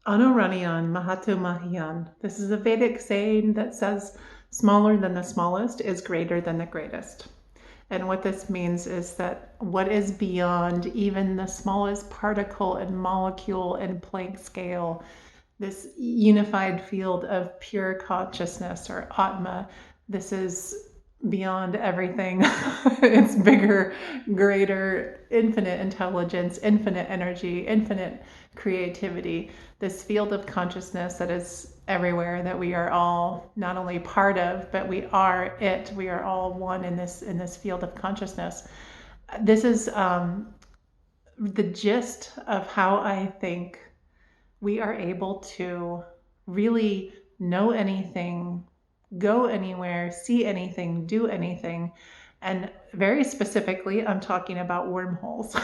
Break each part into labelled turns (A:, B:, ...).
A: Anuraniyan Mahatu Mahiyan. This is a Vedic saying that says, smaller than the smallest is greater than the greatest. And what this means is that what is beyond even the smallest particle and molecule and Planck scale, this unified field of pure consciousness or Atma, this is beyond everything. It's bigger, greater, infinite intelligence, infinite energy, infinite creativity. This field of consciousness that is everywhere, that we are all not only part of, but we are it. We are all one in this field of consciousness. This is the gist of how I think we are able to really know anything, go anywhere, see anything, do anything. And very specifically, I'm talking about wormholes.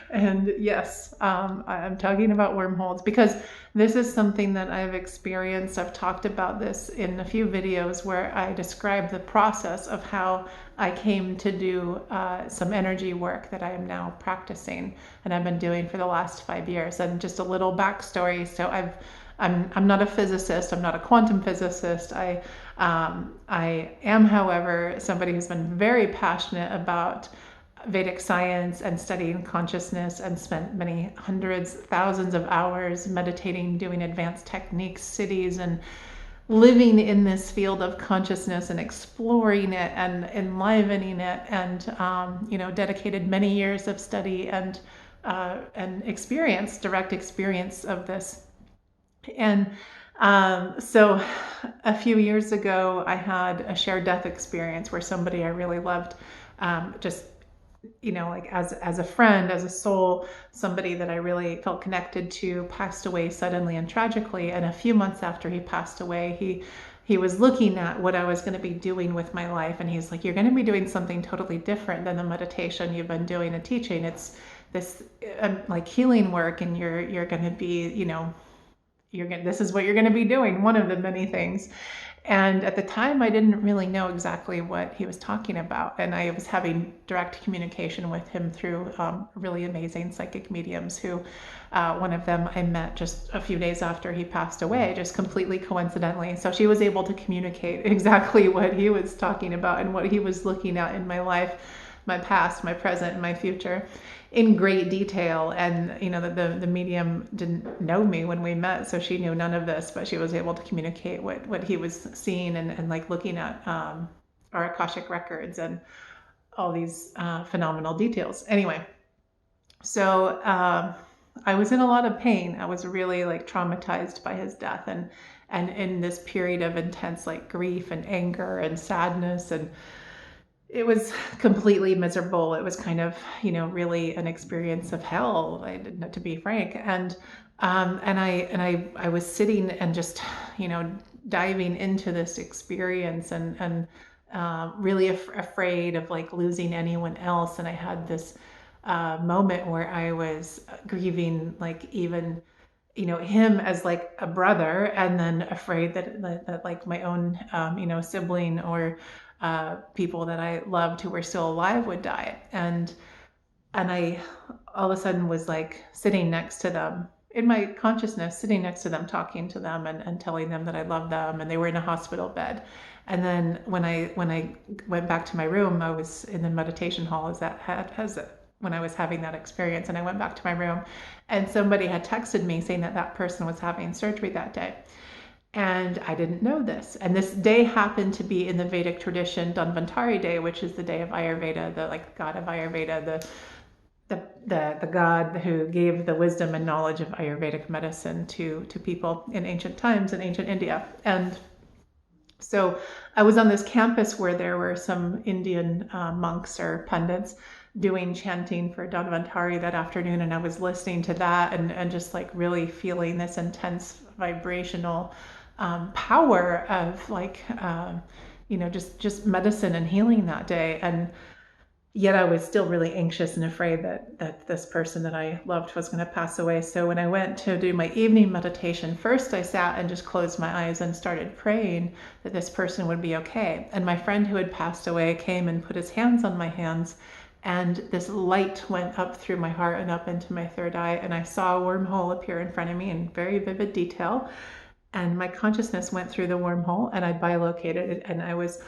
A: And yes, I'm talking about wormholes because this is something that I've experienced. I've talked about this in a few videos where I describe the process of how I came to do some energy work that I am now practicing and I've been doing for the last 5 years. And just a little backstory. So I'm not a physicist. I'm not a quantum physicist. I am, however, somebody who's been very passionate about Vedic science and studying consciousness and spent many hundreds, thousands of hours meditating, doing advanced techniques, cities, and living in this field of consciousness and exploring it and enlivening it, and dedicated many years of study and experience, direct experience of this. And so a few years ago, I had a shared death experience where somebody I really loved just like as a friend, as a soul, somebody that I really felt connected to, passed away suddenly and tragically. And a few months after he passed away, he was looking at what I was going to be doing with my life, and he's like, "You're going to be doing something totally different than the meditation you've been doing and teaching. It's this like healing work, and you're going to be, this is what you're going to be doing, one of the many things." And at the time, I didn't really know exactly what he was talking about. And I was having direct communication with him through really amazing psychic mediums who, one of them I met just a few days after he passed away, just completely coincidentally. So she was able to communicate exactly what he was talking about and what he was looking at in my life, my past, my present, and my future in great detail. And the medium didn't know me when we met, so she knew none of this, but she was able to communicate what he was seeing and like looking at our Akashic records and all these phenomenal details. Anyway, so I was in a lot of pain. I was really like traumatized by his death, and in this period of intense like grief and anger and sadness, and it was completely miserable. It was kind of, really an experience of hell, to be frank. And I was sitting and just, diving into this experience and really afraid of like losing anyone else. And I had this moment where I was grieving, like even him as like a brother, and then afraid that like my own sibling or people that I loved who were still alive would die. And I all of a sudden was like sitting next to them in my consciousness, sitting next to them, talking to them and telling them that I loved them, and they were in a hospital bed. And then when I went back to my room, I was in the meditation hall when I was having that experience, and I went back to my room, and somebody had texted me saying that person was having surgery that day. And I didn't know this. And this day happened to be in the Vedic tradition, Dhanvantari Day, which is the day of Ayurveda, the like god of Ayurveda, the god who gave the wisdom and knowledge of Ayurvedic medicine to people in ancient times in ancient India. And so I was on this campus where there were some Indian monks or pundits doing chanting for Dhanvantari that afternoon, and I was listening to that and just like really feeling this intense vibrational power of like just medicine and healing that day. And yet I was still really anxious and afraid that this person that I loved was going to pass away. So when I went to do my evening meditation, first I sat and just closed my eyes and started praying that this person would be okay. And my friend who had passed away came and put his hands on my hands and this light went up through my heart and up into my third eye, and I saw a wormhole appear in front of me in very vivid detail. And my consciousness went through the wormhole, and I bilocated it, and I was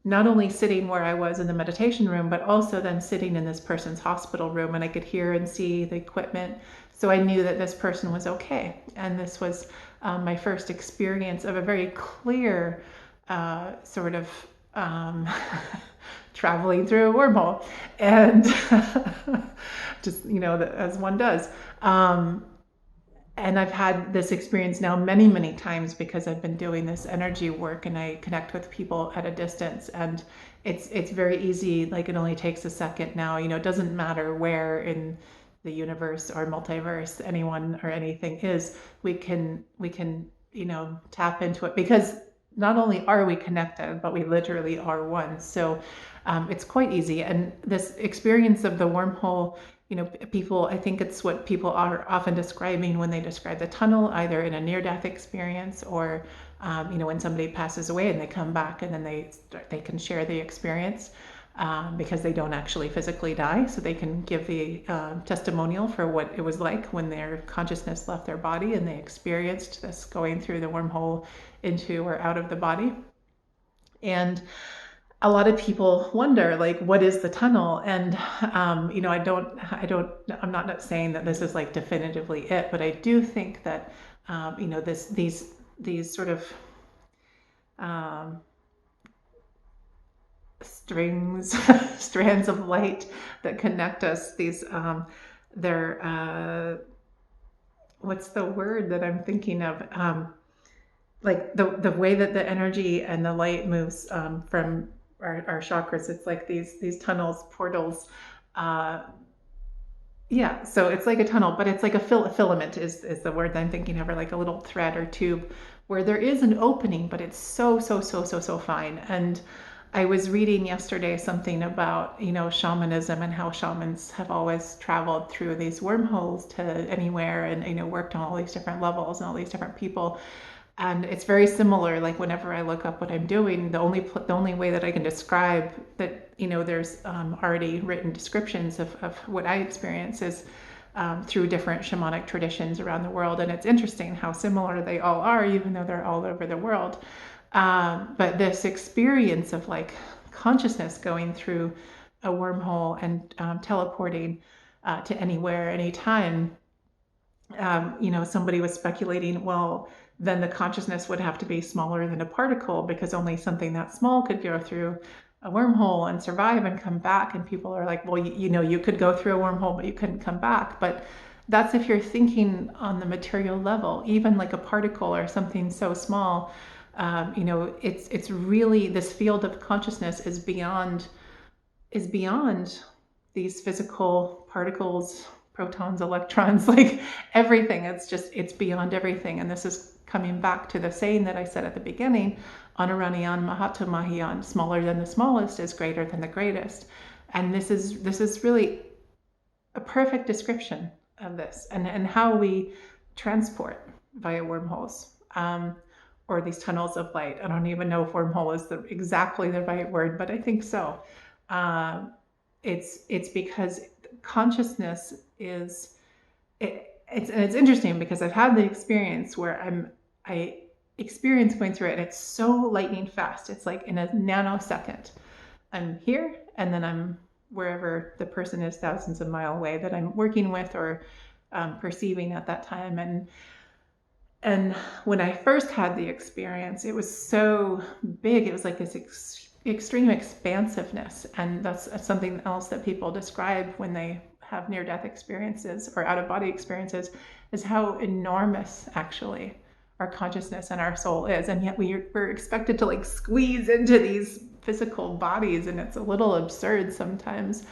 A: not only sitting where I was in the meditation room, but also then sitting in this person's hospital room, and I could hear and see the equipment. So I knew that this person was okay. And this was my first experience of a very clear sort of traveling through a wormhole, and just, as one does. And I've had this experience now many, many times because I've been doing this energy work, and I connect with people at a distance, and it's very easy. Like, it only takes a second now. It doesn't matter where in the universe or multiverse anyone or anything is. We can tap into it, because not only are we connected, but we literally are one. So it's quite easy. And this experience of the wormhole, people, I think it's what people are often describing when they describe the tunnel, either in a near-death experience or, when somebody passes away and they come back, and then they can share the experience, because they don't actually physically die. So they can give the testimonial for what it was like when their consciousness left their body and they experienced this going through the wormhole into or out of the body. And a lot of people wonder, like, what is the tunnel? And I'm not saying that this is like definitively it, but I do think that these sort of strands of light that connect us, they're what's the word that I'm thinking of? Like the way that the energy and the light moves from our chakras, it's like these tunnels, portals. Yeah, so it's like a tunnel, but it's like a filament is the word that I'm thinking of, or like a little thread or tube where there is an opening, but it's so fine. And I was reading yesterday something about, shamanism, and how shamans have always traveled through these wormholes to anywhere, and, worked on all these different levels and all these different people. And it's very similar. Like, whenever I look up what I'm doing, the only way that I can describe that, there's already written descriptions of what I experience is through different shamanic traditions around the world. And it's interesting how similar they all are, even though they're all over the world. But this experience of like consciousness going through a wormhole and teleporting to anywhere, anytime, somebody was speculating, well, then the consciousness would have to be smaller than a particle, because only something that small could go through a wormhole and survive and come back. And people are like, well, you could go through a wormhole, but you couldn't come back. But that's if you're thinking on the material level. Even like a particle or something so small, it's really, this field of consciousness is beyond these physical particles, protons, electrons, like everything. It's beyond everything. And this is coming back to the saying that I said at the beginning, Anuraniyan Mahatu Mahiyan, smaller than the smallest is greater than the greatest. And this is really a perfect description of this, and how we transport via wormholes, or these tunnels of light. I don't even know if wormhole is exactly the right word, but I think so. It's because consciousness is, it's interesting, because I've had the experience where I experience going through it, and it's so lightning fast. It's like in a nanosecond, I'm here, and then I'm wherever the person is, thousands of miles away, that I'm working with or perceiving at that time. And when I first had the experience, it was so big. It was like this extreme expansiveness. And that's something else that people describe when they have near-death experiences or out-of-body experiences, is how enormous actually our consciousness and our soul is. And yet we're expected to like squeeze into these physical bodies, and it's a little absurd sometimes.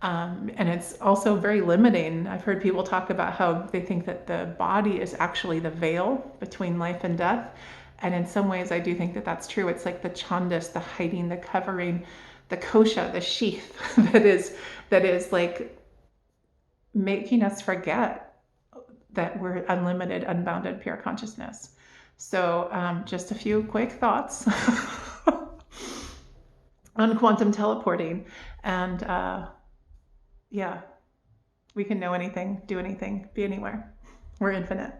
A: And it's also very limiting. I've heard people talk about how they think that the body is actually the veil between life and death. And in some ways, I do think that that's true. It's like the chandis, the hiding, the covering, the kosha, the sheath that is like making us forget that we're unlimited, unbounded, pure consciousness. So just a few quick thoughts on quantum teleporting. And Yeah, we can know anything, do anything, be anywhere. We're infinite.